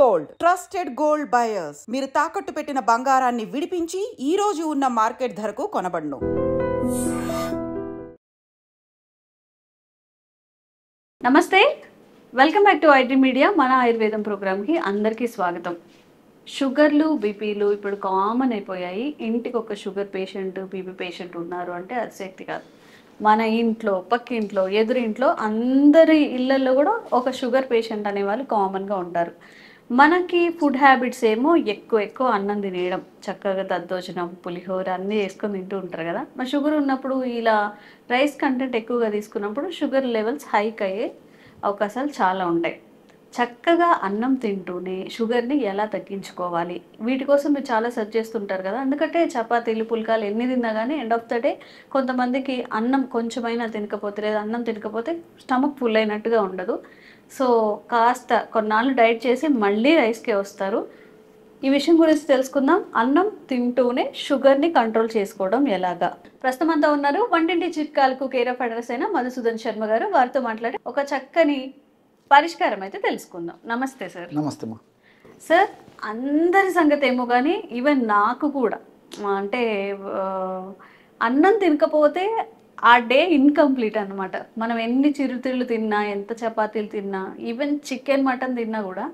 Gold, trusted gold buyers. మీరు తాకట్టు పెట్టిన బంగారాన్ని విడిపించి ఈ రోజు ఉన్న మార్కెట్ ధరకు కొనబడును. నమస్తే, welcome back to IT media. మన ఆయుర్వేదం ప్రోగ్రామ్కి అందరికీ స్వాగతం. షుగర్లు, బీపీలు ఇప్పుడు కామన్ అయిపోయాయి. ఇంటికి ఒక షుగర్ పేషెంట్, బీపీ పేషెంట్ ఉన్నారు అంటే అతిశక్తి కాదు. మన ఇంట్లో, పక్కింట్లో, ఎదురింట్లో అందరి ఇళ్ళల్లో కూడా ఒక షుగర్ పేషెంట్ అనేవాళ్ళు కామన్గా ఉంటారు. మనకి ఫుడ్ హ్యాబిట్స్ ఏమో ఎక్కువ అన్నం తినేయడం, చక్కగా దద్దోజనం, పులిహోర అన్నీ వేసుకొని తింటూ ఉంటారు కదా. మరి షుగర్ ఉన్నప్పుడు ఇలా రైస్ కంటెంట్ ఎక్కువగా తీసుకున్నప్పుడు షుగర్ లెవెల్స్ హైక్ అయ్యే అవకాశాలు చాలా ఉంటాయి. చక్కగా అన్నం తింటూనే షుగర్ని ఎలా తగ్గించుకోవాలి, వీటి కోసం మీరు చాలా సెర్చ్ చేస్తుంటారు కదా. ఎందుకంటే చపాతీలు, పుల్కాలు ఎన్ని తిన్నా కానీ ఎండ్ ఆఫ్ ద డే కొంతమందికి అన్నం కొంచెమైనా తినకపోతే, లేదా అన్నం తినకపోతే స్టమక్ ఫుల్ అయినట్టుగా ఉండదు. సో కాస్త కొన్నాళ్ళు డైట్ చేసి మళ్ళీ రైస్కే వస్తారు. ఈ విషయం గురించి తెలుసుకుందాం. అన్నం తింటూనే షుగర్ని కంట్రోల్ చేసుకోవడం ఎలాగా. ప్రస్తుతం అంతా ఉన్నారు వంటింటి చిట్కాలకు కేర్ ఆఫ్ అడ్రస్ అయిన మధుసూదన్ శర్మ గారు. వారితో మాట్లాడి ఒక చక్కని పరిష్కారం అయితే తెలుసుకుందాం. నమస్తే సార్. నమస్తే మా సార్, అందరి సంగతి ఏమో కానీ ఈవెన్ నాకు కూడా అంటే అన్నం తినకపోతే ఆ డే ఇన్కంప్లీట్ అనమాట. మనం ఎన్ని చిరుతిళ్ళు తిన్నా, ఎంత చపాతీలు తిన్నా, ఈవెన్ చికెన్, మటన్ తిన్నా కూడా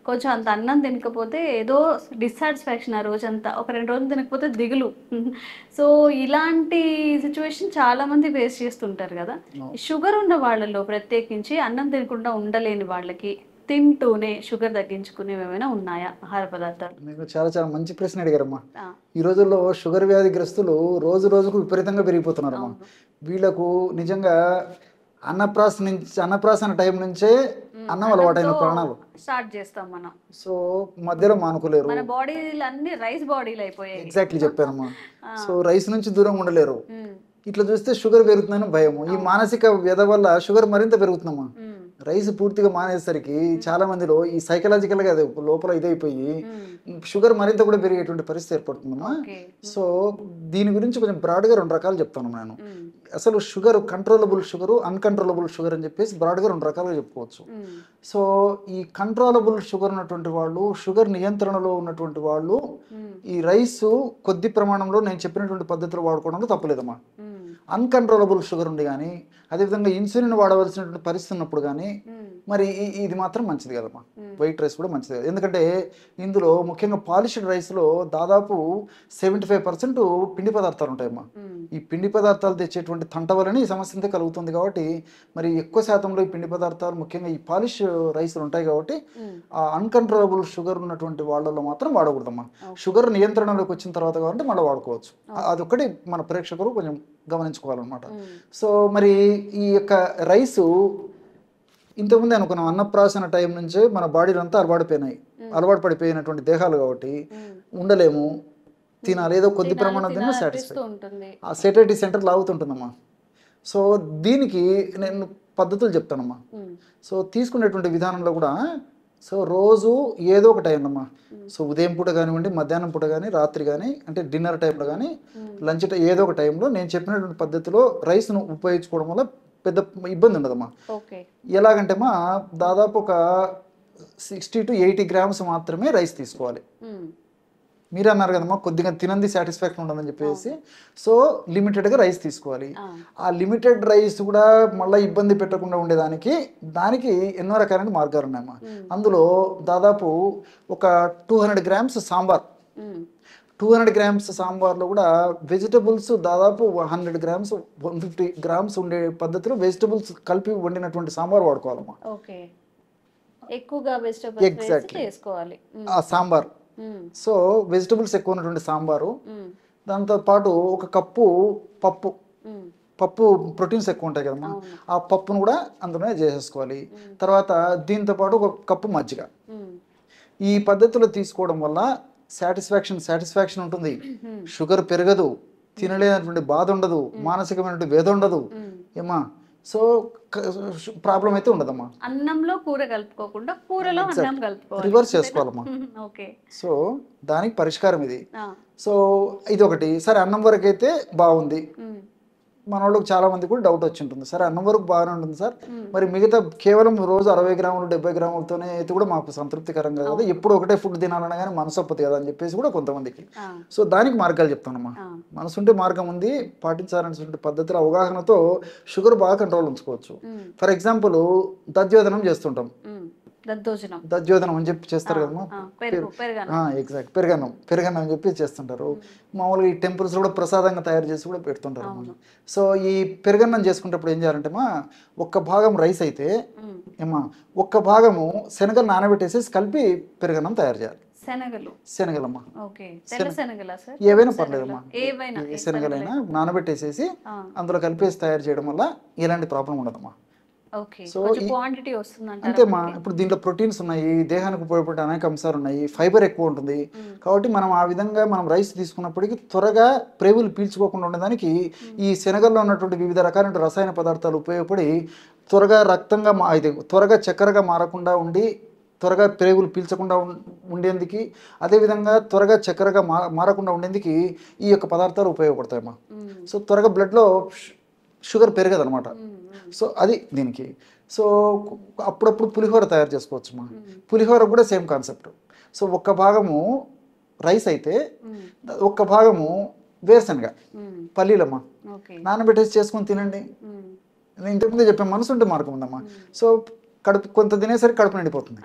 కొంచెం అంత అన్నం తినకపోతే ఏదో డిస్సాటిస్ఫాక్షన్ ఆ రోజంతా. ఒక 2 రోజులు తినకపోతే దిగులు. సో ఇలాంటి సిచ్యువేషన్ చాలామంది ఫేస్ చేస్తుంటారు కదా. షుగర్ ఉన్న వాళ్ళలో ప్రత్యేకించి అన్నం తినకుండా ఉండలేని వాళ్ళకి తింటూనే షుగర్ తగ్గించుకునేవి ఏమైనా ఉన్నాయా ఆహార పదార్థాలు? మీకు చాలా మంచి ప్రశ్న అడిగారమ్మా. ఈ రోజుల్లో షుగర్ వ్యాధిగ్రస్తులు రోజుకు విపరీతంగా పెరిగిపోతున్నారమ్మా. వీళ్ళకు నిజంగా అన్నప్రాసన టైం నుంచే అన్నం అలవాటైన ప్రాణాలు స్టార్ట్ చేస్తాం మనం. సో మధ్యలో మానుకోలేరు. మన బాడీలు అన్ని రైస్ బాడీలు అయిపోయాయి. ఎగ్జాక్ట్లీ చెప్పారమ్మా. సో రైస్ నుంచి దూరంగా ఉండలేరు. ఇట్లా చూస్తే షుగర్ పెరుగుతుందని భయము. ఈ మానసిక వ్యధ వల్ల షుగర్ మరింత పెరుగుతుందమ్మా. రైస్ పూర్తిగా మానేసరికి చాలా మందిలో ఈ సైకలాజికల్ గా లోపల ఇదైపోయి షుగర్ మరింత కూడా పెరిగేటువంటి పరిస్థితి ఏర్పడుతుందమ్మా. సో దీని గురించి కొంచెం బ్రాడ్గా 2 రకాలు చెప్తాను నేను. అసలు sugar controllable sugar, uncontrollable sugar అని చెప్పేసి బ్రాడ్గా 2 రకాలుగా చెప్పుకోవచ్చు. సో ఈ కంట్రోలబుల్ షుగర్ ఉన్నటువంటి వాళ్ళు, షుగర్ నియంత్రణలో ఉన్నటువంటి వాళ్ళు ఈ రైస్ కొద్ది ప్రమాణంలో నేను చెప్పినటువంటి పద్ధతిలో వాడుకోవడంలో తప్పలేదమ్మా. అన్కంట్రోలబుల్ షుగర్ ఉంది కానీ, అదేవిధంగా ఇన్సులిన్ వాడవలసినటువంటి పరిస్థితి ఉన్నప్పుడు కానీ మరి ఇది మాత్రం మంచిది కదమ్మా. వైట్ రైస్ కూడా మంచిది కదా. ఎందుకంటే ఇందులో ముఖ్యంగా పాలిష్డ్ రైస్లో దాదాపు 75% పిండి పదార్థాలు ఉంటాయమ్మా. ఈ పిండి పదార్థాలు తెచ్చేటువంటి తంట వలన ఈ సమస్య అంతా కలుగుతుంది. కాబట్టి మరి ఎక్కువ శాతంలో ఈ పిండి పదార్థాలు ముఖ్యంగా ఈ పాలిష్ రైస్లు ఉంటాయి. కాబట్టి ఆ అన్కంట్రోలబుల్ షుగర్ ఉన్నటువంటి వాళ్ళలో మాత్రం వాడకూడదమ్మా. షుగర్ నియంత్రణలోకి వచ్చిన తర్వాత కాబట్టి మళ్ళీ వాడుకోవచ్చు. అదొక్కటి మన ప్రేక్షకులు కొంచెం గమనించుకోవాలన్నమాట. సో మరి ఈ యొక్క రైసు ఇంతకుముందే అనుకున్నాం, అన్నప్రాసన టైం నుంచే మన బాడీలు అంతా అలవాటు పడిపోయినటువంటి దేహాలు కాబట్టి ఉండలేము, తినాలి, ఏదో కొద్ది ప్రమాణం తిన్నా ఆ సెటైటీ సెంటర్ లాగుతుంటుందమ్మా. సో దీనికి నేను పద్ధతులు చెప్తానమ్మా. సో తీసుకునేటువంటి విధానంలో కూడా సో రోజు ఏదో ఒక టైం అమ్మా. సో ఉదయం పూట కానివ్వండి, మధ్యాహ్నం పూట కానీ, రాత్రి కానీ, అంటే డిన్నర్ టైంలో కానీ, లంచ్ టైం, ఏదో ఒక టైంలో నేను చెప్పినటువంటి పద్ధతిలో రైస్ను ఉపయోగించుకోవడం వల్ల పెద్ద ఇబ్బంది ఉండదమ్మా. ఎలాగంటే మా దాదాపు ఒక 60 to 80 grams మాత్రమే రైస్ తీసుకోవాలి. మీరు అన్నారు కదమ్మా కొద్దిగా తినంది సాటిస్ఫాక్షన్ ఉండదని చెప్పేసి. సో లిమిటెడ్గా రైస్ తీసుకోవాలి. ఆ లిమిటెడ్ రైస్ కూడా మళ్ళీ ఇబ్బంది పెట్టకుండా ఉండేదానికి ఎన్నో రకాలైన మార్గాలు ఉన్నాయమ్మా. అందులో దాదాపు ఒక 200 grams సాంబార్, 200 grams సాంబార్లో కూడా వెజిటబుల్స్ దాదాపు 100 grams 150 grams ఉండే పద్ధతిలో వెజిటబుల్స్ కలిపి వండినటువంటి సాంబార్ వాడుకోవాలమ్మా. ఎగ్జాక్ట్లీ ఆ సాంబార్. సో వెజిటబుల్స్ ఎక్కువ ఉన్నటువంటి సాంబారు, దాంతో పాటు ఒక కప్పు పప్పు ప్రోటీన్స్ ఎక్కువ ఉంటాయి కదమ్మా. ఆ పప్పును కూడా అందులోనే చేసేసుకోవాలి. తర్వాత దీంతో పాటు ఒక కప్పు మజ్జిగ. ఈ పద్ధతిలో తీసుకోవడం వల్ల సాటిస్ఫాక్షన్ ఉంటుంది. షుగర్ పెరగదు, తినలేనటువంటి బాధ ఉండదు, మానసికమైనటువంటి వేద ఉండదు ఏమా. సో ప్రాబ్లం అయితే ఉండదమ్మా. అన్నంలో కూర కలుపుకోకుండా కూరలో అన్నం కలుపుకోవాలి, రివర్స్ చేసుకోవాలమ్మా. సో దానికి పరిష్కారం ఇది. సో ఇది ఒకటి. సరే అన్నం వరకు అయితే బాగుంది, మన వాళ్ళకి చాలా మంది కూడా డౌట్ వచ్చి ఉంటుంది, సరే అన్నం వరకు బాగానే ఉంటుంది సార్, మరి మిగతా కేవలం రోజు 60 గ్రాములు 70 గ్రాములతోనే అయితే కూడా మాకు సంతృప్తికరంగా కదా, ఎప్పుడు ఒకటే ఫుడ్ తినాలన్నా కానీ మనసు ఒప్పదు కదా అని చెప్పేసి కూడా కొంతమందికి. సో దానికి మార్గాలు చెప్తానమ్మా. మనసు ఉంటే మార్గం ఉంది, పాటించాలనే పద్ధతుల అవగాహనతో షుగర్ బాగా కంట్రోల్ ఉంచుకోవచ్చు. ఫర్ ఎగ్జాంపుల్ దధ్యోదనం చేస్తుంటాం, దధ్యోదనం అని చెప్పి చేస్తారు కదమ్మా, ఎగ్జాక్ట్ పెరుగన్నం అని చెప్పి చేస్తుంటారు. మామూలుగా ఈ టెంపుల్స్ కూడా ప్రసాదంగా తయారు చేసి కూడా పెడుతుంటారు. సో ఈ పెరుగన్నం చేసుకునేటప్పుడు ఏం చేయాలంటే ఒక్క భాగం రైస్ అయితే ఒక్క భాగము శనగలు నానబెట్టేసేసి కలిపి పెరుగన్నం తయారు చేయాలి. శనగలమ్మా, ఏవైనా పర్లేదమ్మా, శనగలైనా నానబెట్టేసేసి అందులో కలిపేసి తయారు చేయడం వల్ల ఎలాంటి ప్రాబ్లం ఉండదమ్మా. అంతేమా, ఇప్పుడు దీంట్లో ప్రోటీన్స్ ఉన్నాయి, దేహానికి ఉపయోగపడే అనేక అంశాలు ఉన్నాయి, ఫైబర్ ఎక్కువ ఉంటుంది. కాబట్టి మనం ఆ విధంగా మనం రైస్ తీసుకున్నప్పటికీ త్వరగా ప్రేగులు పీల్చుకోకుండా ఉండడానికి ఈ శనగల్లో ఉన్నటువంటి వివిధ రకాలైన రసాయన పదార్థాలు ఉపయోగపడి త్వరగా రక్తంగా త్వరగా చక్కెరగా మారకుండా ఉండి త్వరగా ప్రేగులు పీల్చకుండా ఉండేందుకు, అదేవిధంగా త్వరగా చక్కెరగా మారకుండా ఉండేందుకు ఈ యొక్క పదార్థాలు ఉపయోగపడతాయమ్మా. సో త్వరగా బ్లడ్లో షుగర్ పెరగదు అనమాట. సో అది దీనికి. సో అప్పుడప్పుడు పులిహోర తయారు చేసుకోవచ్చు మా, పులిహోర కూడా సేమ్ కాన్సెప్ట్. సో ఒక్క భాగము రైస్ అయితే ఒక్క భాగము వేరుశనగ పల్లీలమ్మా నానబెట్టేసి చేసుకొని తినండి. ఇంతకుముందే చెప్పాను, మనసు ఉంటే మార్గం ఉందమ్మా. సో కడుపు కొంత తినేసరికి కడుపు నిండిపోతుంది.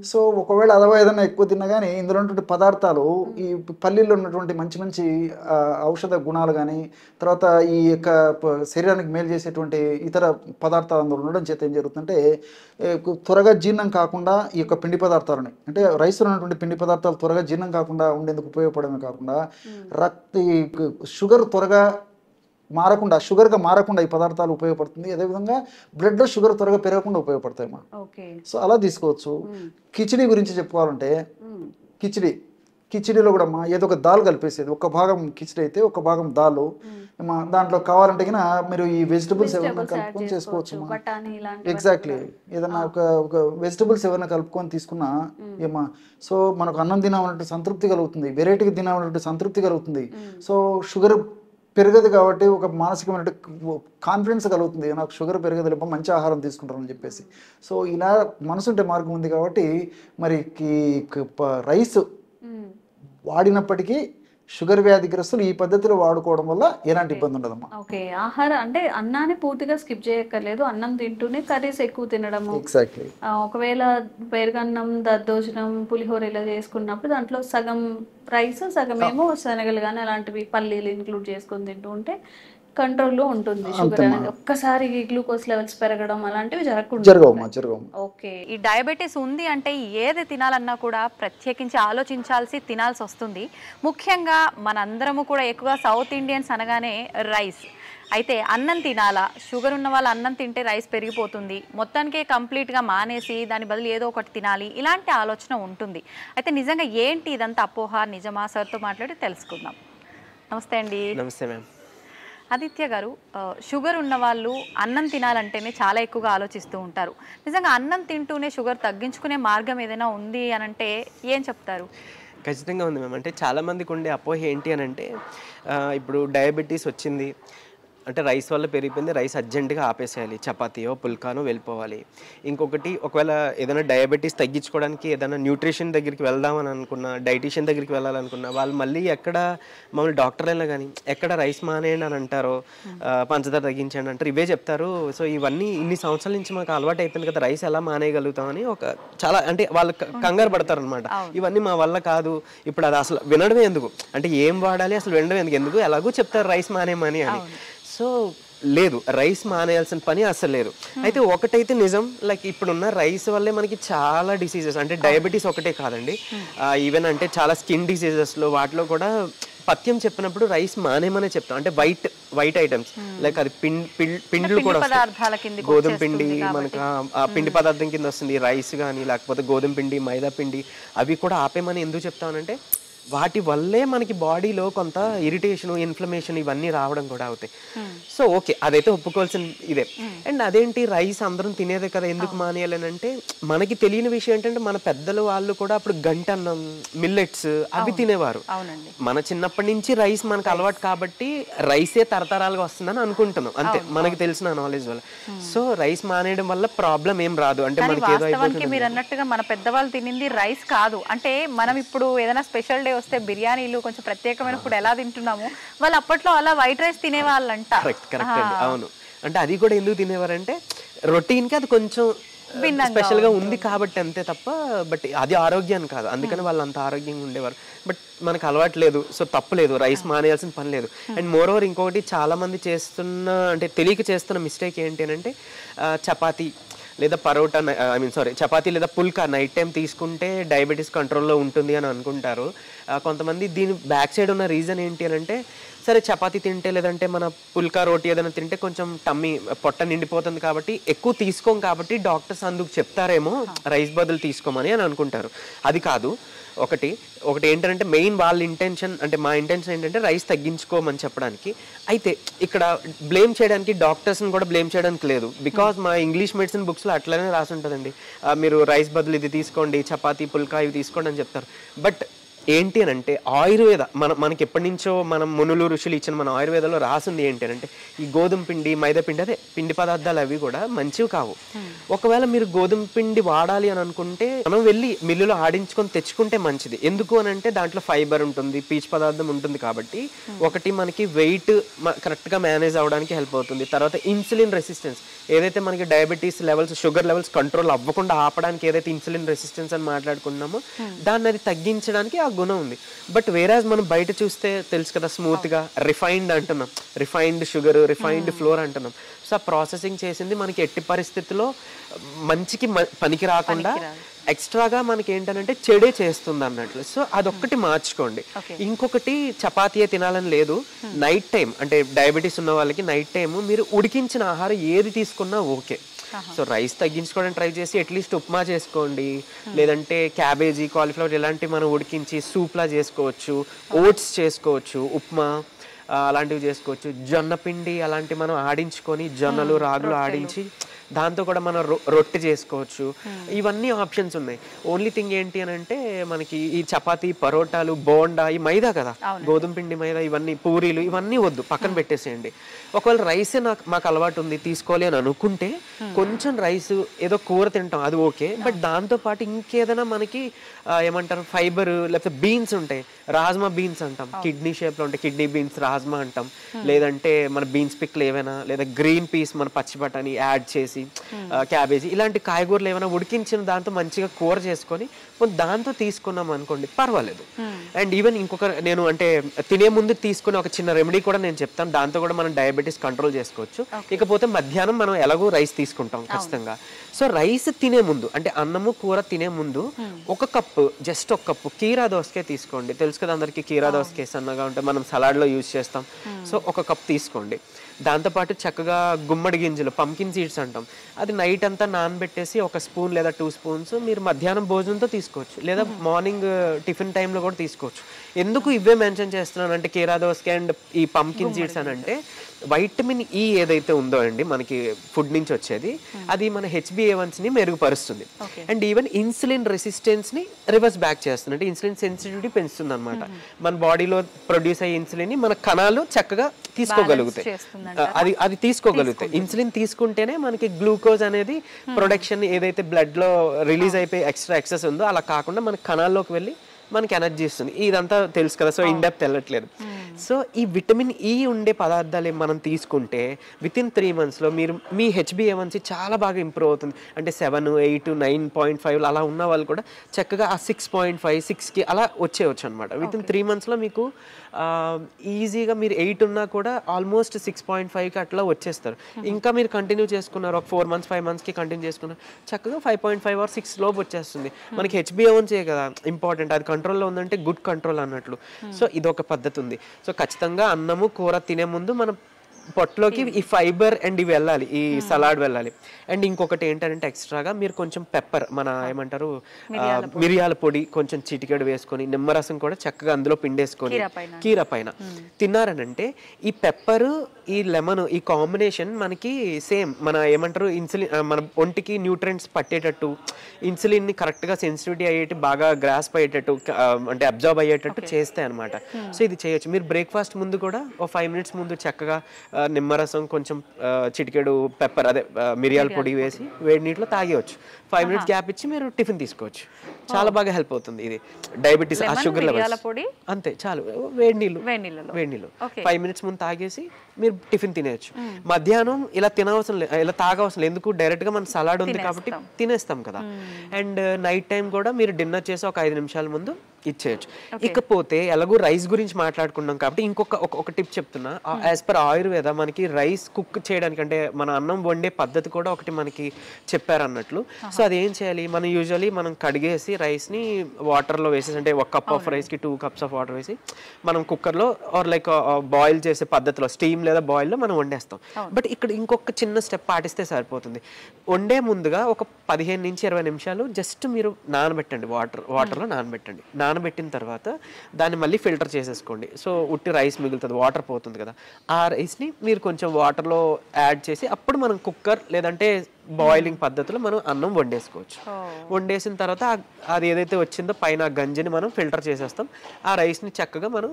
సో ఒకవేళ అదవా ఏదైనా ఎక్కువ తిన్నా కానీ ఇందులో ఉన్నటువంటి పదార్థాలు, ఈ పల్లీల్లో ఉన్నటువంటి మంచి మంచి ఔషధ గుణాలు కానీ, తర్వాత ఈ యొక్క శరీరానికి మేలు చేసేటువంటి ఇతర పదార్థాలు అందులో ఉండడం చేత ఏం జరుగుతుందంటే త్వరగా జీర్ణం కాకుండా ఈ యొక్క పిండి పదార్థాలని, అంటే రైస్లో ఉన్నటువంటి పిండి పదార్థాలు త్వరగా జీర్ణం కాకుండా ఉండేందుకు ఉపయోగపడమే కాకుండా షుగర్ త్వరగా మారకుండా, షుగర్గా మారకుండా ఈ పదార్థాలు ఉపయోగపడుతుంది. అదేవిధంగా బ్లడ్లో షుగర్ త్వరగా పెరగకుండా ఉపయోగపడతాయమ్మా. సో అలా తీసుకోవచ్చు. కిచిడి గురించి చెప్పుకోవాలంటే కిచిడిలో కూడా ఏదో ఒక దాల్ కలిపేసేది, ఒక భాగం కిచిడి అయితే ఒక భాగం దాల్, దాంట్లో కావాలంటే మీరు ఈ వెజిటబుల్స్ ఏమైనా కలుపుకొని చేసుకోవచ్చు. ఎగ్జాక్ట్లీ, ఏదన్నా ఒక వెజిటబుల్స్ ఏమైనా కలుపుకొని తీసుకున్నా ఏమా, సో మనకు అన్నం తినాలంటే సంతృప్తి కలుగుతుంది, వెరైటీగా తినాలంటే సంతృప్తి కలుగుతుంది. సో షుగర్ పెరగదు కాబట్టి ఒక మానసికమైన కాన్ఫిడెన్స్ కలుగుతుంది, నాకు షుగర్ పెరగదు, మంచి ఆహారం తీసుకుంటారని చెప్పేసి. సో ఇలా మనసుంటే మార్గం ఉంది కాబట్టి మరి రైస్ వాడినప్పటికీ షుగర్ వ్యాధిగ్రస్తులు ఈ పద్ధతిలో వాడుకోవడం వల్ల ఎలాంటి ఇబ్బంది ఉండదమ్మా. ఓకే, ఆహారం అంటే అన్నాన్ని పూర్తిగా స్కిప్ చేయక్కర్లేదు, అన్నం తింటూనే కర్రీస్ ఎక్కువ తినడము. ఎగ్జాక్ట్లీ. ఒకవేళ పెరుగన్నం, దద్దోజనం, పులిహోర ఇలా చేసుకున్నప్పుడు దాంట్లో సగం రైస్, సగం ఏమో శనగలు కానీ అలాంటివి పల్లీలు ఇంక్లూడ్ చేసుకొని తింటూ ఉంటే కంట్రోల్లో ఉంటుంది షుగర్ అనేది. ఒక్కసారి గ్లూకోజ్ లెవెల్స్ పెరగడం అలాంటివి జరగవు. ఓకే, ఈ డయాబెటీస్ ఉంది అంటే ఏది తినాలన్నా కూడా ప్రత్యేకించి ఆలోచించాల్సి తినాల్సి వస్తుంది. ముఖ్యంగా మనందరము కూడా ఎక్కువగా సౌత్ ఇండియన్స్ అనగానే రైస్. అయితే అన్నం తినాలా, షుగర్ ఉన్న వాళ్ళు అన్నం తింటే రైస్ పెరిగిపోతుంది, మొత్తానికే కంప్లీట్గా మానేసి దాని బదులు ఏదో ఒకటి తినాలి, ఇలాంటి ఆలోచన ఉంటుంది. అయితే నిజంగా ఏంటి ఇదంతా అపోహ, నిజమా? సార్తో మాట్లాడి తెలుసుకుందాం. నమస్తే అండి. నమస్తే మ్యామ్. ఆదిత్య గారు, షుగర్ ఉన్న వాళ్ళు అన్నం తినాలంటేనే చాలా ఎక్కువగా ఆలోచిస్తూ ఉంటారు. నిజంగా అన్నం తింటూనే షుగర్ తగ్గించుకునే మార్గం ఏదైనా ఉంది అని అంటే ఏం చెప్తారు? ఖచ్చితంగా ఉంది మ్యామ్. అంటే చాలామందికి ఉండే అపోహ ఏంటి అని అంటే, ఇప్పుడు డయాబెటీస్ వచ్చింది అంటే రైస్ వల్ల పెరిగిపోయింది, రైస్ అర్జెంటుగా ఆపేసేయాలి, చపాతీయో పుల్కానో వెళ్ళిపోవాలి. ఇంకొకటి, ఒకవేళ ఏదైనా డయాబెటీస్ తగ్గించుకోవడానికి ఏదైనా న్యూట్రిషన్ దగ్గరికి వెళ్దామని అనుకున్నా, డైటీషియన్ దగ్గరికి వెళ్ళాలనుకున్నా, వాళ్ళు మళ్ళీ ఎక్కడ మమ్మల్ని డాక్టర్ అయినా కానీ ఎక్కడ రైస్ మానేయండి అని అంటారో, పంచదార తగ్గించండి అంటారు, ఇవే చెప్తారు. సో ఇవన్నీ ఇన్ని సంవత్సరాల నుంచి మాకు అలవాటు అయిపోయింది కదా, రైస్ ఎలా మానేయగలుగుతామని ఒక చాలా అంటే వాళ్ళు కంగారు పడతారు అనమాట. ఇవన్నీ మా వల్ల కాదు, ఇప్పుడు అది అసలు వినడమే ఎందుకు, అంటే ఏం వాడాలి అసలు వినడం ఎందుకు, ఎలాగో చెప్తారు రైస్ మానేయమని అని. సో లేదు, రైస్ మానేయాల్సిన పని అసలు లేదు. అయితే ఒకటైతే నిజం, లైక్ ఇప్పుడున్న రైస్ వల్లే మనకి చాలా డిసీజెస్, అంటే డయాబెటీస్ ఒకటే కాదండి, ఈవెన్ అంటే చాలా స్కిన్ డిసీజెస్లో వాటిలో కూడా పథ్యం చెప్పినప్పుడు రైస్ మానేమనే చెప్తాం. అంటే వైట్ ఐటమ్స్ లైక్ అది పిండిలు కూడా వస్తాయి, గోధుమ పిండి మనకు పిండి పదార్థం కింద వస్తుంది, రైస్ కానీ లేకపోతే గోధుమ పిండి, మైదా పిండి, అవి కూడా ఆపేమని ఎందుకు చెప్తామనంటే వాటి వల్లే మనకి బాడీలో కొంత ఇరిటేషన్, ఇన్ఫ్లమేషన్ ఇవన్నీ రావడం కూడా అవుతాయి. సో ఓకే, అదైతే ఒప్పుకోవాల్సిన ఇదే. అండ్ అదేంటి రైస్ అందరం తినేదే కదా, ఎందుకు మానేయాలని అంటే మనకి తెలియని విషయం ఏంటంటే మన పెద్దలు వాళ్ళు కూడా అప్పుడు గంటన్నం, మిల్లెట్స్ అవి తినేవారు. మన చిన్నప్పటి నుంచి రైస్ మనకు అలవాటు కాబట్టి రైసే తరతరాలుగా వస్తుందని అనుకుంటున్నాం అంతే, మనకి తెలిసిన నాలెడ్జ్ వల్ల. సో రైస్ మానేయడం వల్ల ప్రాబ్లం ఏం రాదు. అంటే మనకి ఏదో వాస్తవానికి మీరు అన్నట్టుగా మన పెద్దవాళ్ళు తినింది రైస్ కాదు. అంటే మనం ఇప్పుడు ఏదైనా స్పెషల్ డే వస్తే బిర్యానీలు కొంచెం ప్రత్యేకమైన ఫుడ్ ఎలా తింటున్నాము, వాళ్ళు అప్పట్లో అలా వైట్ రైస్ తినేవాళ్ళంట. కరెక్ట్ అండి, అవును. అంటే అది కూడా ఎందుకు తినేవారంటే రొటీన్కి అది కొంచెం స్పెషల్గా ఉంది కాబట్టి అంతే తప్ప, బట్ అది ఆరోగ్యాన్ని కాదు, అందుకని వాళ్ళు అంత ఆరోగ్యంగా ఉండేవారు. బట్ మనకు అలవాటు లేదు, సో తప్పు లేదు, రైస్ మానేయాల్సిన పని లేదు. అండ్ మోర్ ఓవర్ ఇంకొకటి చాలా మంది చేస్తున్న, అంటే తెలియక చేస్తున్న మిస్టేక్ ఏంటి అని అంటే చపాతీ లేదా పరోటా, చపాతీ లేదా పుల్కా నైట్ టైం తీసుకుంటే డయాబెటీస్ కంట్రోల్లో ఉంటుంది అని అనుకుంటారు కొంతమంది. దీని బ్యాక్ సైడ్ ఉన్న రీజన్ ఏంటి అని అంటే, సరే చపాతీ తింటే లేదంటే మన పుల్కా రోటీ ఏదైనా తింటే కొంచెం టమ్మీ పొట్ట నిండిపోతుంది కాబట్టి ఎక్కువ తీసుకోం కాబట్టి డాక్టర్స్ అందుకు చెప్తారేమో రైస్ బదులు తీసుకోమని అని అనుకుంటారు. అది కాదు. ఒకటి ఏంటంటే మెయిన్ వాళ్ళ ఇంటెన్షన్, అంటే మా ఇంటెన్షన్ ఏంటంటే రైస్ తగ్గించుకోమని చెప్పడానికి. అయితే ఇక్కడ బ్లేమ్ చేయడానికి డాక్టర్స్ని కూడా బ్లేమ్ చేయడానికి లేదు, బికాజ్ మా ఇంగ్లీష్ మెడిసిన్ బుక్స్లో అట్లనే రాసి ఉంటుందండి, మీరు రైస్ బదులు ఇది తీసుకోండి, చపాతీ పుల్కా ఇవి తీసుకోండి అని చెప్తారు. బట్ ఏంటి అని అంటే ఆయుర్వేద మనకి ఎప్పటి నుంచో మనం మునులు ఋషులు ఇచ్చిన మన ఆయుర్వేదంలో రాసింది ఏంటి అని అంటే ఈ గోధుమ పిండి, మైదా పిండి, అదే పిండి పదార్థాలు అవి కూడా మంచివి కావు. ఒకవేళ మీరు గోధుమ పిండి వాడాలి అని అనుకుంటే మనం వెళ్ళి మిల్లులో ఆడించుకొని తెచ్చుకుంటే మంచిది. ఎందుకు అని అంటే దాంట్లో ఫైబర్ ఉంటుంది, పీచు పదార్థం ఉంటుంది కాబట్టి ఒకటి మనకి వెయిట్ కరెక్ట్గా మేనేజ్ అవ్వడానికి హెల్ప్ అవుతుంది. తర్వాత ఇన్సులిన్ రెసిస్టెన్స్, ఏదైతే మనకి diabetes levels, sugar levels control అవ్వకుండా ఆపడానికి ఏదైతే ఇన్సులిన్ రెసిస్టెన్స్ అని మాట్లాడుకున్నామో దాన్ని అది తగ్గించడానికి ఆ గుణం ఉంది. బట్ వేరాజ్ మనం బయట చూస్తే తెలుసు కదా, స్మూత్గా రిఫైన్డ్ అంటున్నాం, రిఫైన్డ్ షుగర్, రిఫైన్డ్ ఫ్లోర్ అంటున్నాం. సో ఆ ప్రాసెసింగ్ చేసింది మనకి ఎట్టి పరిస్థితుల్లో మంచికి పనికి రాకుండా ఎక్స్ట్రాగా మనకి ఏంటంటే చెడే చేస్తుంది అన్నట్లు. సో అదొక్కటి మార్చుకోండి. ఇంకొకటి చపాతీయే తినాలని లేదు, నైట్ టైం అంటే డయాబెటీస్ ఉన్న వాళ్ళకి నైట్ టైం మీరు ఉడికించిన ఆహారం ఏది తీసుకున్నా ఓకే. సో రైస్ తగ్గించుకోవడానికి ట్రై చేసి అట్లీస్ట్ ఉప్మా చేసుకోండి, లేదంటే క్యాబేజీ, కాలీఫ్లవర్ ఇలాంటివి మనం ఉడికించి సూప్లా చేసుకోవచ్చు, ఓట్స్ చేసుకోవచ్చు, ఉప్మా అలాంటివి చేసుకోవచ్చు, జొన్న పిండి అలాంటివి మనం ఆడించుకొని జొన్నలు రాగులు ఆడించి దాంతో కూడా మనం రొట్టె చేసుకోవచ్చు. ఇవన్నీ ఆప్షన్స్ ఉన్నాయి. ఓన్లీ థింగ్ ఏంటి అని అంటే మనకి ఈ చపాతీ, పరోటాలు, బోండా ఈ మైదా కదా, గోధుమ పిండి మైదా, ఇవన్నీ పూరీలు ఇవన్నీ వద్దు, పక్కన పెట్టేసేయండి. ఒకవేళ రైసే మాకు అలవాటు ఉంది తీసుకోవాలి అని అనుకుంటే కొంచెం రైస్, ఏదో కూర తింటాం అది ఓకే, బట్ దాంతోపాటు ఇంకేదైనా మనకి ఏమంటారు ఫైబర్, లేకపోతే బీన్స్ ఉంటాయి, రాజ్మా బీన్స్ అంటాం, కిడ్నీ షేప్లో ఉంటాయి, కిడ్నీ బీన్స్ రాజ్మా అంటాం, లేదంటే మన బీన్స్ పిక్లు ఏవైనా, లేదా గ్రీన్ పీస్ మన పచ్చి బఠానీ యాడ్ చేసి, క్యాబేజీ ఇలాంటి కాయగూరలు ఏమైనా ఉడికించిన దాంతో మంచిగా కూర చేసుకొని దాంతో తీసుకున్నాం అనుకోండి పర్వాలేదు. అండ్ ఈవెన్ ఇంకొక నేను అంటే తినే ముందు తీసుకునే ఒక చిన్న రెమెడీ కూడా నేను చెప్తాను, దాంతో కూడా మనం డయాబెటీస్ కంట్రోల్ చేసుకోవచ్చు. ఇకపోతే మధ్యాహ్నం మనం ఎలాగో రైస్ తీసుకుంటాం ఖచ్చితంగా. సో రైస్ తినే ముందు అంటే అన్నము కూర తినే ముందు ఒక కప్పు, జస్ట్ ఒక కప్పు కీరా దోసకాయ తీసుకోండి. తెలుసు కదా అందరికీ కీరా దోసకాయ సన్నగా ఉంటే మనం సలాడ్లో యూజ్ చేస్తాం. సో ఒక కప్ తీసుకోండి. దాంతోపాటు చక్కగా గుమ్మడి గింజలు, పంకిన్ సీడ్స్ అంటాం, అది నైట్ అంతా నానబెట్టేసి ఒక స్పూన్ లేదా 2 స్పూన్స్ మీరు మధ్యాహ్నం భోజనంతో తీసుకోవచ్చు, లేదా మార్నింగ్ టిఫిన్ టైంలో కూడా తీసుకోవచ్చు. ఎందుకు ఇవే మెన్షన్ చేస్తున్నాను అంటే కీరా దోసకాయ అండ్ ఈ పంకిన్ సీడ్స్ అని అంటే వైటమిన్ ఈ ఏదైతే ఉందో అండి మనకి ఫుడ్ నుంచి వచ్చేది, అది మన HbA1cని మెరుగుపరుస్తుంది. అండ్ ఈవెన్ ఇన్సులిన్ రెసిస్టెన్స్ని రివర్స్ బ్యాక్ చేస్తుంది, అంటే ఇన్సులిన్ సెన్సిటివిటీ పెంచుతుంది అనమాట. మన బాడీలో ప్రొడ్యూస్ అయ్యే ఇన్సులిన్ మన కణాలు చక్కగా తీసుకోగలుగుతాయి, అది తీసుకోగలుగుతాయి. ఇన్సులిన్ తీసుకుంటేనే మనకి గ్లూకోజ్ అనేది ప్రొడక్షన్ ఏదైతే బ్లడ్ లో రిలీజ్ అయిపోయి ఎక్సెస్ ఉందో అలా కాకుండా మన కణాల్లోకి వెళ్ళి మనకి ఎనర్జీ ఇస్తుంది. ఇదంతా తెలుసు కదా, సో ఇన్ డెప్త్ వెళ్ళట్లేదు. సో ఈ విటమిన్ ఈ ఉండే పదార్థాలు మనం తీసుకుంటే వితిన్ 3 monthsలో మీరు మీ HbA1c చాలా బాగా ఇంప్రూవ్ అవుతుంది. అంటే 7, 8, 9.5 అలా ఉన్న వాళ్ళు కూడా చక్కగా ఆ 6.5, 6కి అలా వచ్చేయచ్చు అనమాట. వితిన్ 3 monthsలో మీకు ఈజీగా మీరు 8 ఉన్నా కూడా ఆల్మోస్ట్ 6.5కి అట్లా వచ్చేస్తారు. ఇంకా మీరు కంటిన్యూ చేసుకున్నారు ఒక 4 months 5 monthsకి కంటిన్యూ చేసుకున్నారు చక్కగా 5.5 or 6 లోపు వచ్చేస్తుంది. మనకి HbA1c కదా ఇంపార్టెంట్, అది కంట్రోల్లో ఉందంటే గుడ్ కంట్రోల్ అన్నట్లు. సో ఇదొక పద్ధతి ఉంది. సో ఖచ్చితంగా అన్నము కూర తినే ముందు మనం పొట్టలోకి ఈ ఫైబర్ అండ్ ఇవి వెళ్ళాలి, ఈ సలాడ్ వెళ్ళాలి. అండ్ ఇంకొకటి ఏంటంటే ఎక్స్ట్రాగా మీరు కొంచెం పెప్పర్, మన ఏమంటారు మిరియాల పొడి కొంచెం చిటికెడు వేసుకొని, నిమ్మరసం కూడా చక్కగా అందులో పిండేసుకొని కీర పైన తిన్నారనంటే ఈ పెప్పర్ ఈ లెమన్ ఈ కాంబినేషన్ మనకి సేమ్ మన ఏమంటారు ఇన్సులిన్, మన ఒంటికి న్యూట్రియంట్స్ పట్టేటట్టు, ఇన్సులిన్ ని కరెక్ట్ గా సెన్సిటివిటీ అయ్యేటి బాగా గ్రాస్ప్ అయ్యేటట్టు, అంటే అబ్జర్వ్ అయ్యేటట్టు చేస్తాయి అనమాట. సో ఇది చేయొచ్చు. మీరు బ్రేక్ఫాస్ట్ ముందు కూడా ఓ 5 minutes ముందు చక్కగా నిమ్మరసం కొంచెం చిటికెడు పెప్పర్ అదే మిరియాల పొడి వేసి వేడి నీటిలో తాగేయచ్చు. 5 minutes గ్యాప్ ఇచ్చి మీరు టిఫిన్ తీసుకోవచ్చు. చాలా బాగా హెల్ప్ అవుతుంది ఇది డయాబెటీస్, ఆ షుగర్ లెవెల్స్. అంతే చాలు, వేడి నీళ్ళు 5 minutes ముందు తాగేసి మీరు టిఫిన్ తినేయచ్చు. మధ్యాహ్నం ఇలా తినవసరం లేదు, ఇలా తాగవసరం లేదు, ఎందుకు డైరెక్ట్ గా మన సలాడ్ ఉంది కాబట్టి తినేస్తాం కదా. అండ్ నైట్ టైం కూడా మీరు డిన్నర్ చేసి ఒక 5 నిమిషాల ముందు ఇచ్చేయచ్చు. ఇకపోతే ఎలాగో రైస్ గురించి మాట్లాడుకున్నాం కాబట్టి ఇంకొక టిప్ చెప్తున్నా. యాజ్ పర్ ఆయుర్వేద మనకి రైస్ కుక్ చేయడానికి, అంటే మన అన్నం వండే పద్ధతి కూడా ఒకటి మనకి చెప్పారు అన్నట్లు. సో అది ఏం చేయాలి, మనం యూజువల్లీ మనం కడిగేసి రైస్ ని వాటర్ లో వేసేసి, అంటే 1 cup ఆఫ్ రైస్ కి 2 cups ఆఫ్ వాటర్ వేసి మనం కుక్కర్ లో ఆర్ లైక్ బాయిల్ చేసే పద్ధతిలో స్టీమ్ లేదా బాయిల్ లో మనం వండేస్తాం. బట్ ఇక్కడ ఇంకొక చిన్న స్టెప్ పాటిస్తే సరిపోతుంది. వండే ముందుగా ఒక 15 నుంచి 20 నిమిషాలు జస్ట్ మీరు నానబెట్టండి, వాటర్లో నానబెట్టండి. నానబెట్టిన తర్వాత దాన్ని మళ్ళీ ఫిల్టర్ చేసేసుకోండి. సో ఉట్టి రైస్ మిగులుతుంది, వాటర్ పోతుంది కదా. ఆ రైస్ని మీరు కొంచెం వాటర్లో యాడ్ చేసి అప్పుడు మనం కుక్కర్ లేదంటే బాయిలింగ్ పద్ధతిలో మనం అన్నం వండేసుకోవచ్చు. వండేసిన తర్వాత అది ఏదైతే వచ్చిందో పైన గంజిని మనం ఫిల్టర్ చేసేస్తాం. ఆ రైస్ని చక్కగా మనం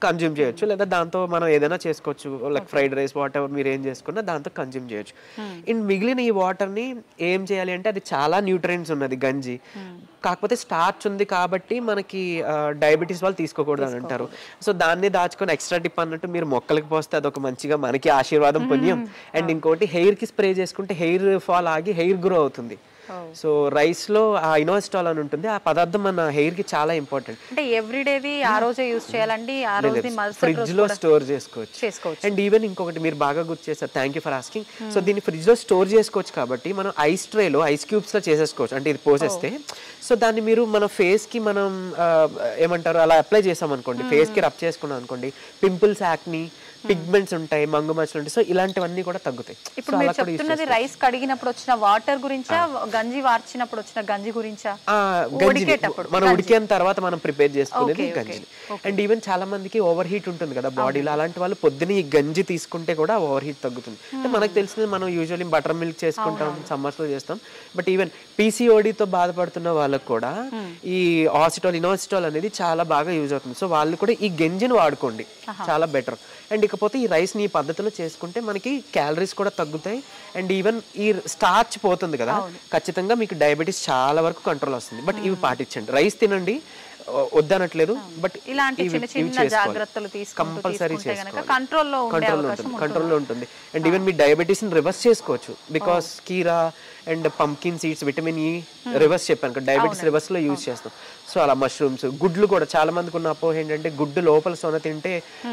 కన్జ్యూమ్ చేయొచ్చు, లేదా దాంతో మనం ఏదైనా చేసుకోవచ్చు, like fried rice what ever మీరు ఏం చేసుకున్నా దాంతో కన్జ్యూమ్ చేయొచ్చు. అండ్ మిగిలిన ఈ వాటర్ని ఏం చేయాలి అంటే, అది చాలా న్యూట్రియంట్స్ ఉన్నది గంజి, కాకపోతే స్టార్చ్ ఉంది కాబట్టి మనకి డయాబెటీస్ వాళ్ళు తీసుకోకూడదు అని అంటారు. సో దాన్ని దాచుకొని ఎక్స్ట్రా టిప్ అన్నట్టు మీరు మొక్కలకి పోస్తే అదొక మంచిగా మనకి ఆశీర్వాదం పుణ్యం. అండ్ ఇంకోటి హెయిర్ కి స్ప్రే చేసుకుంటే హెయిర్ ఫాల్ ఆగి హెయిర్ గ్రో అవుతుంది. సో రైస్ లో ఆ ఇనోస్టాల్ అని ఉంటుంది, ఆ పదార్థం మన హెయిర్ కి చాలా ఇంపార్టెంట్. అంటే ఎవ్రీడేది ఆ రోజే యూస్ చేయాలండి, ఆ రోజు ఫ్రిడ్జ్ లో స్టోర్ చేసుకోవచ్చు. అండ్ ఈవెన్ ఇంకొకటి మీరు బాగా గుర్తు చేశారు, thank you for asking. So దీన్ని ఫ్రిడ్జ్ లో స్టోర్ చేసుకోవచ్చు కాబట్టి మనం ఐస్ ట్రేలో ఐస్ క్యూబ్స్ లో చేసేసుకోవచ్చు. అంటే ఇది పోసేస్తే సో దాన్ని మీరు మన ఫేస్ కి మనం ఏమంటారు అలా అప్లై చేసాం అనుకోండి, ఫేస్ కి రబ్ చేసుకున్నాం అనుకోండి, పింపుల్స్, యాక్ని, పిగ్మెంట్స్ ఉంటాయి, మంగు మచ్చలు ఉంటాయి, సో ఇలాంటివన్నీ కూడా తగ్గుతాయి. ఇప్పుడు మీరు చెప్తున్నది రైస్ కడిగినప్పుడు వచ్చిన వాటర్ గురించా, గంజి వార్చినప్పుడు వచ్చిన గంజి గురించా? మనం ఉడికిన తర్వాత మనం ప్రిపేర్ చేసుకునేది గంజి. అండ్ ఈవెన్ చాలా మందికి ఓవర్ హీట్ ఉంటుంది కదా బాడీలో, అలాంటి వాళ్ళు పొద్దున ఈ గంజి తీసుకుంటే కూడా ఓవర్ హీట్ తగ్గుతుంది. అంటే మనకు తెలిసింది మనం యూజువల్లీ బటర్ మిల్క్ చేసుకుంటాం, సమ్మర్స్ లో చేస్తాం. బట్ ఈవెన్ పీసీఓడితో బాధపడుతున్న వాళ్ళకు కూడా ఈ ఆసిటోల్, ఇనోసిటోల్ అనేది చాలా బాగా యూజ్ అవుతుంది. సో వాళ్ళు కూడా ఈ గంజిని వాడుకోండి, చాలా బెటర్. అండ్ ఇకపోతే ఈ రైస్ని ఈ పద్ధతిలో చేసుకుంటే మనకి క్యాలరీస్ కూడా తగ్గుతాయి. అండ్ ఈవెన్ ఈ స్టార్చ్ పోతుంది కదా, ఖచ్చితంగా మీకు డయాబెటీస్ చాలా వరకు కంట్రోల్ వస్తుంది. బట్ ఇవి పాటించండి, రైస్ తినండి వద్దనట్లేదు, బట్ ఇలాంటి చిన్న చిన్న జాగ్రత్తలు కంపల్సరీ కంట్రోల్లో ఉంటుంది. అండ్ ఈవెన్ మీ డయాబెటీస్ ని రివర్స్ చేసుకోవచ్చు, బికాస్ కీరా and pumpkin seeds, vitamin E reverse చెప్పాను, డయాబెటీస్ రివర్స్ లో యూజ్ చేస్తాం. సో అలా మష్రూమ్స్, గుడ్లు కూడా చాలా మందికి ఉన్న అపోహ ఏంటంటే గుడ్డు లోపల సొన తింటే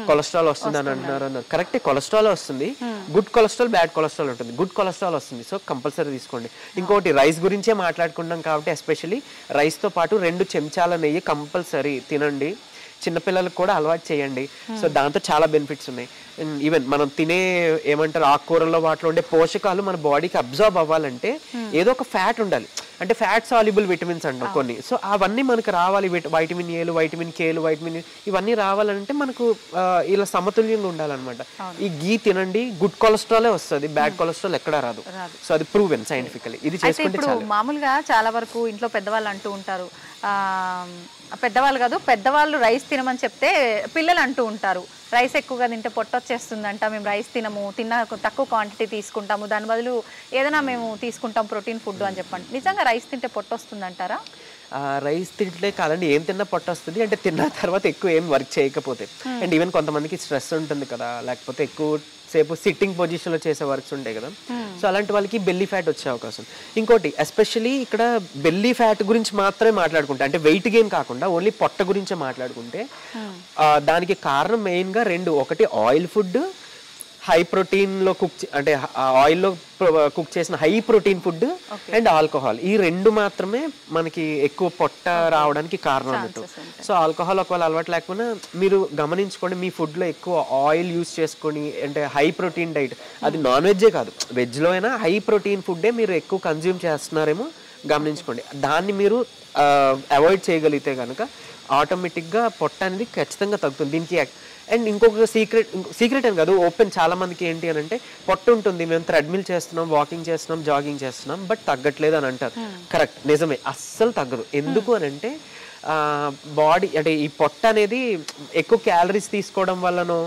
కొలెస్ట్రాల్ వస్తుంది అని అంటున్నారు. కరెక్టే, కొలెస్ట్రాల్ వస్తుంది, గుడ్ కొలెస్ట్రాల్, బ్యాడ్ కొలెస్ట్రాల్ ఉంటుంది, గుడ్ కొలెస్ట్రాల్ వస్తుంది. సో కంపల్సరీ తీసుకోండి. ఇంకోటి రైస్ గురించే మాట్లాడుకుంటాం కాబట్టి ఎస్పెషల్లీ రైస్ తో పాటు 2 చెంచాల నెయ్యి కంపల్సరీ తినండి. చిన్నపిల్లలకు కూడా అలవాటు చేయండి. సో దాంతో చాలా బెనిఫిట్స్ ఉన్నాయి. ఈవెన్ మనం తినే ఏమంటారు ఆకుకూరల్లో వాటిలో ఉండే పోషకాలు మన బాడీకి అబ్జర్వ్ అవ్వాలంటే ఏదో ఒక ఫ్యాట్ ఉండాలి, అంటే ఫ్యాట్ సాల్యుబుల్ విటమిన్స్ అంటాం కొన్ని. సో అవన్నీ మనకు రావాలి, వైటమిన్ ఏలు, వైటమిన్ కేలు, వైటమిన్ ఇవన్నీ రావాలంటే మనకు ఇలా సమతుల్యంగా ఉండాలన్నమాట. ఈ గీ తినండి, గుడ్ కొలెస్ట్రాలే వస్తుంది, బ్యాడ్ కొలెస్ట్రాల్ ఎక్కడా రాదు. సో అది ప్రూవెన్ సైంటిఫికల్లీ. ఇది చేసుకుంటే ఇప్పుడు మామూలుగా చాలా వరకు ఇంట్లో పెద్దవాళ్ళు అంటూ ఉంటారు, పెద్దవాళ్ళు కాదు పెద్దవాళ్ళు రైస్ తినమని చెప్తే పిల్లలు అంటూ ఉంటారు, రైస్ ఎక్కువగా తింటే పొట్టొచ్చేస్తుందంట, మేము రైస్ తిన్న తక్కువ క్వాంటిటీ తీసుకుంటాము, దాని బదులు ఏదైనా మేము తీసుకుంటాం ప్రోటీన్ ఫుడ్ అని చెప్పండి. నిజంగా రైస్ తింటే పొట్టొస్తుందంటారా? రైస్ తింటే కాదండి, ఏం తిన్నా పొట్ట వస్తుంది, అంటే తిన్న తర్వాత ఎక్కువ ఏం వర్క్ చేయకపోతే. అండ్ ఈవెన్ కొంతమందికి స్ట్రెస్ ఉంటుంది కదా, లేకపోతే ఎక్కువ సేపు సిట్టింగ్ పొజిషన్లో చేసే వర్క్స్ ఉంటాయి కదా, సో అలాంటి వాళ్ళకి బెల్లీ ఫ్యాట్ వచ్చే అవకాశం. ఇంకోటి ఎస్పెషల్లీ ఇక్కడ బెల్లీ ఫ్యాట్ గురించి మాత్రమే మాట్లాడుకుంటే, అంటే వెయిట్ గెయిన్ కాకుండా ఓన్లీ పొట్ట గురించే మాట్లాడుకుంటే దానికి కారణం మెయిన్గా 2, ఒకటి ఆయిల్ ఫుడ్, హై ప్రోటీన్లో అంటే ఆయిల్లో కుక్ చేసిన high protein food and alcohol, ఈ రెండు మాత్రమే మనకి ఎక్కువ పొట్ట రావడానికి కారణం అన్నట్టు. సో ఆల్కహాల్ ఒకవేళ అలవాటు లేకపోయినా మీరు గమనించుకోండి, మీ ఫుడ్లో ఎక్కువ ఆయిల్ యూస్ చేసుకొని అంటే హై ప్రోటీన్ డైట్, అది నాన్ వెజ్జే కాదు వెజ్లో అయినా హై ప్రోటీన్ ఫుడ్డే మీరు ఎక్కువ కన్జ్యూమ్ చేస్తున్నారేమో గమనించుకోండి. దాన్ని మీరు అవాయిడ్ చేయగలిగితే కనుక ఆటోమేటిక్గా పొట్ట అనేది ఖచ్చితంగా తగ్గుతుంది. దీనికి అండ్ ఇంకొక సీక్రెట్ అని కాదు, ఓపెన్ చాలా మందికి ఏంటి అని అంటే పొట్ట ఉంటుంది, మేము థ్రెడ్మిల్ చేస్తున్నాం, వాకింగ్ చేస్తున్నాం, జాగింగ్ చేస్తున్నాం, బట్ తగ్గట్లేదు అని అంటారు. కరెక్ట్, నిజమే, అస్సలు తగ్గదు. ఎందుకు అని అంటే బాడీ అంటే ఈ పొట్ట అనేది ఎక్కువ క్యాలరీస్ తీసుకోవడం వల్లనో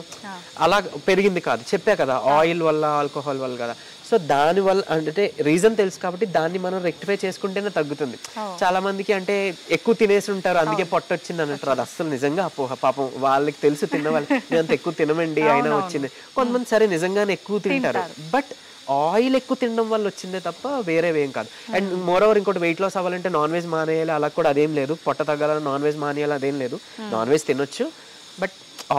అలా పెరిగింది కాదు, చెప్పా కదా, ఆయిల్ వల్ల ఆల్కహాల్ వల్ల కదా. సో దానివల్ల అంటే రీజన్ తెలుసు కాబట్టి దాన్ని మనం రెక్టిఫై చేసుకుంటేనే తగ్గుతుంది. చాలా మందికి అంటే ఎక్కువ తినేసి ఉంటారు అందుకే పొట్ట వచ్చింది అని అంటారు. అది అస్సలు నిజంగా అపోహ. పాపం వాళ్ళకి తెలుసు తిన్న వాళ్ళు మేము అంత ఎక్కువ తినమండి అయినా వచ్చింది. కొంతమంది సరే నిజంగానే ఎక్కువ తింటారు, బట్ ఆయిల్ ఎక్కువ తినడం వల్ల వచ్చిందే తప్ప వేరేవేం కాదు. అండ్ మోర్ ఓవర్ ఇంకోటి వెయిట్ లాస్ అవ్వాలంటే నాన్ వెజ్ మానేయాలి అలా కూడా అదేం లేదు, పొట్ట తగ్గాలని నాన్ వెజ్ మానేయాలి అదేం లేదు. నాన్ వెజ్ తినొచ్చు, బట్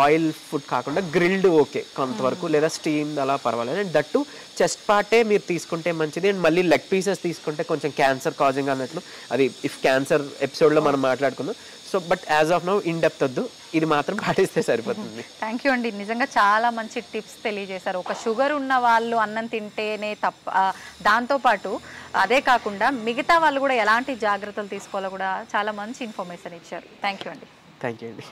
ఆయిల్ ఫుడ్ కాకుండా గ్రిల్డ్ ఓకే కొంతవరకు, లేదా స్టీమ్ అలా పర్వాలేదు. అండ్ దట్టు చెస్ట్ పార్టే మీరు తీసుకుంటే మంచిది. అండ్ మళ్ళీ లెగ్ పీసెస్ తీసుకుంటే కొంచెం క్యాన్సర్ కాజింగ్ అన్నట్లు, అది ఇఫ్ క్యాన్సర్ ఎపిసోడ్లో మనం మాట్లాడుకుందాం. So but as of now in depth వద్దు, ఇది మాత్రం పాటిస్తే సరిపోతుంది. థ్యాంక్ యూ అండి, నిజంగా చాలా మంచి టిప్స్ తెలియజేశారు. ఒక షుగర్ ఉన్న వాళ్ళు అన్నం తింటేనే తప్ప, దాంతోపాటు అదే కాకుండా మిగతా వాళ్ళు కూడా ఎలాంటి జాగ్రత్తలు తీసుకోవాలో కూడా చాలా మంచి ఇన్ఫర్మేషన్ ఇచ్చారు. థ్యాంక్ యూ అండి. థ్యాంక్ యూ అండి.